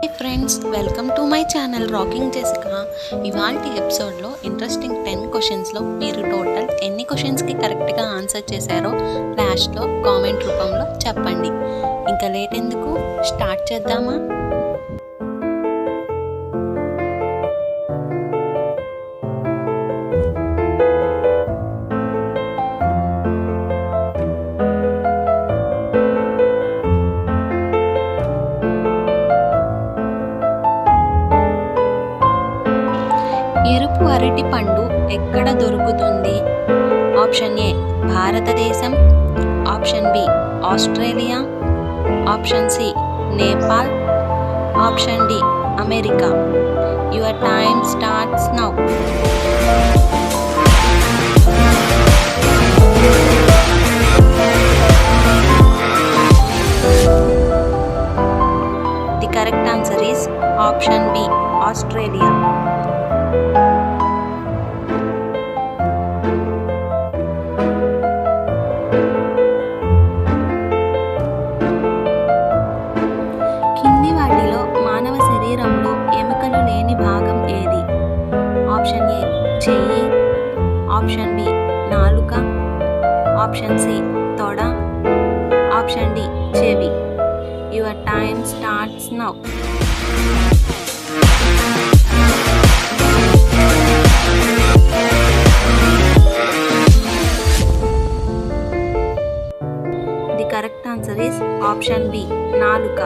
Hey friends, welcome to my channel rocking Jessica. ఇవాల్టి ఎపిసోడ్లో interesting 10 క్వశ్చన్స్లో మీరు టోటల్ ఎన్ని క్వశ్చన్స్కి కరెక్ట్గా ఆన్సర్ చేశారో లాస్ట్లో కామెంట్ రూపంలో చెప్పండి. ఇంకా లేట్ ఎందుకు, స్టార్ట్ చేద్దామా? ఎరుపు అరటి పండు ఎక్కడ దొరుకుతుంది? ఆప్షన్ ఏ భారతదేశం, option B Australia, option C Nepal, option D America. Your time starts now. The correct answer is option B Australia. కింది వాటిలో మానవ శరీరంలో ఎముకలు లేని భాగం ఏది? ఆప్షన్ ఏ చెయ్యి, ఆప్షన్ బి నాలుక, ఆప్షన్ సి తొడ, ఆప్షన్ డి చెవి. Your time starts now. The correct answer is option B నాలుక.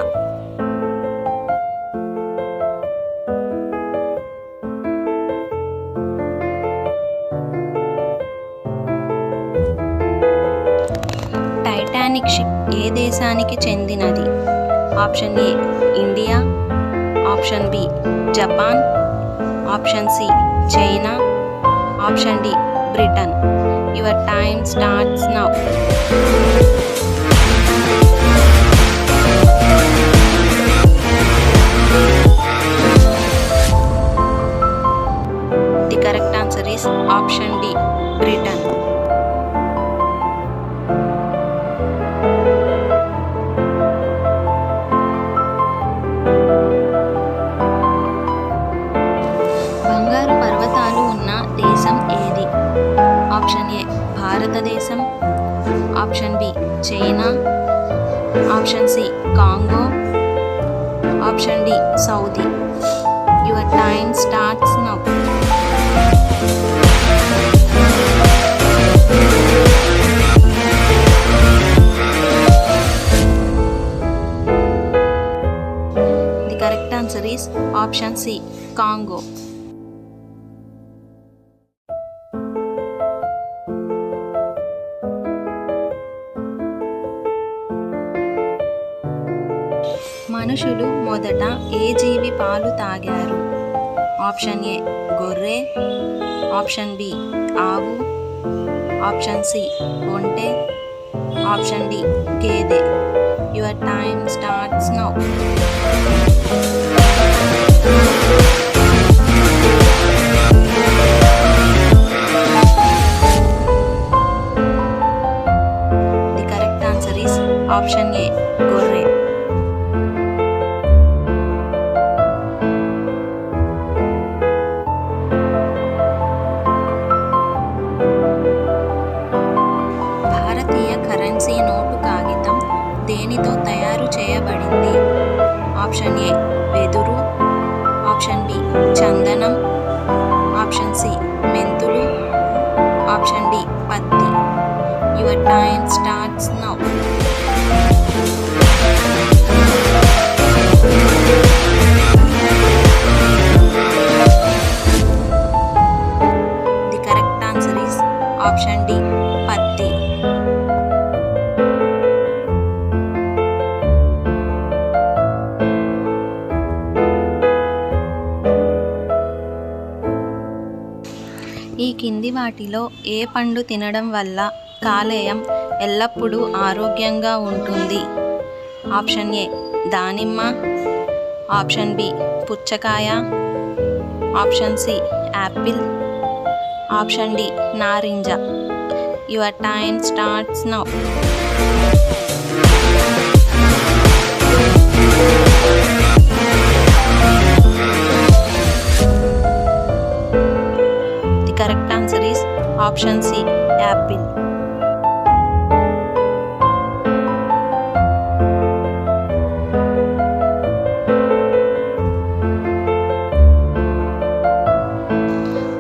టైటానిక్ షిప్ ఏ దేశానికి చెందినది? Option A India, option B Japan, option C China, option D Britain. Your time starts now. The correct answer is option D Britain. బంగారు పర్వతాలు ఉన్న దేశం ఏది? Option A భారతదేశం, option B China, option C Congo, option D Saudi. Your time starts now. The correct answer is option C Congo. మనుషులు మొదట ఏ జీవి పాలు తాగారు? ఆప్షన్ ఏ గొర్రె, ఆప్షన్ బి ఆవు, ఆప్షన్ సి ఒంటె, ఆప్షన్ డి గేదె. Your time starts now. The correct answer is option A గొర్రె. భారతీయ కరెన్సీ నోటు కాగితం దేనితో తయారు చేయబడింది? ఆప్షన్ ఏ వెదురు, ఆప్షన్ బి చందనం, ఆప్షన్ సి మెంతులు, ఆప్షన్ డి పత్తి. Your time starts now. The correct answer is option D పత్తి. ఈ కింది వాటిలో ఏ పండు తినడం వల్ల కాలేయం ఎల్లప్పుడూ ఆరోగ్యంగా ఉంటుంది? ఆప్షన్ ఏ దానిమ్మ, ఆప్షన్ బి పుచ్చకాయ, option C apple, option D నారింజ. Your time starts now. Option C apple.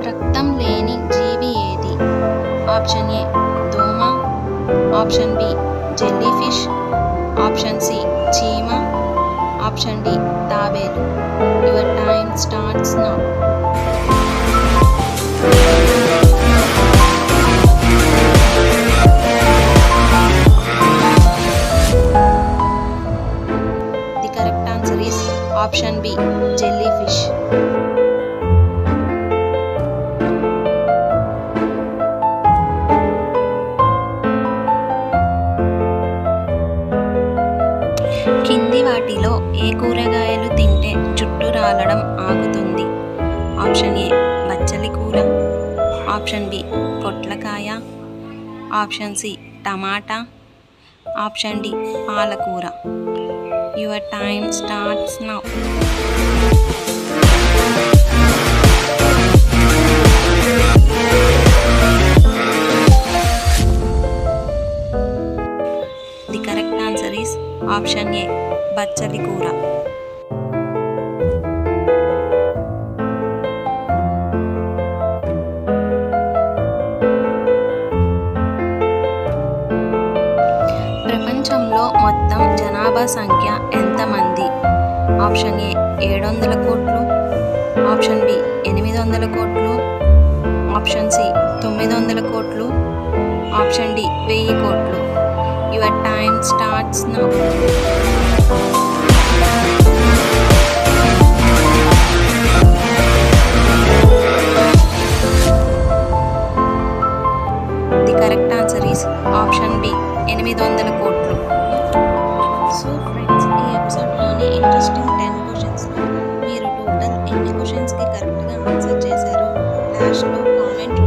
రక్తం లేని జీవి ఏది? ఆప్షన్ ఏ దోమ, option B jellyfish, option C చీమ, ఆప్షన్ డి తాబేలు. Your time starts now. The correct answer is option B jellyfish. కింది వాటిలో ఏ కూరగాయలు తింటే జుట్టు రాలడం ఆగుతుంది? ఆప్షన్ ఏ బచ్చలి కూర, ఆప్షన్ బి పొట్లకాయ, ఆప్షన్ సి టమాటా, ఆప్షన్ డి పాలకూర. Your time starts now. The correct answer is option ఏ బచ్చలి కూర. ప్రపంచంలో మొత్తం జనాభా సంఖ్య ఎంతమంది? ఆప్షన్ ఏ 700 కోట్లు, ఆప్షన్ బి 800 కోట్లు, ఆప్షన్ సి 900 కోట్లు, ఆప్షన్ డి 1000 కోట్లు. Your time starts now. The correct answer is option B 800 కోట్లు. సో ఫ్రెండ్స్, ఈ ఎపిసోడ్లోని ఇంట్రెస్టింగ్ 10 క్వశ్చన్స్లో మీరు టోటల్ ఎన్ని క్వశ్చన్స్కి కరెక్ట్గా ఆన్సర్ చేశారో లాస్ట్లో కామెంట్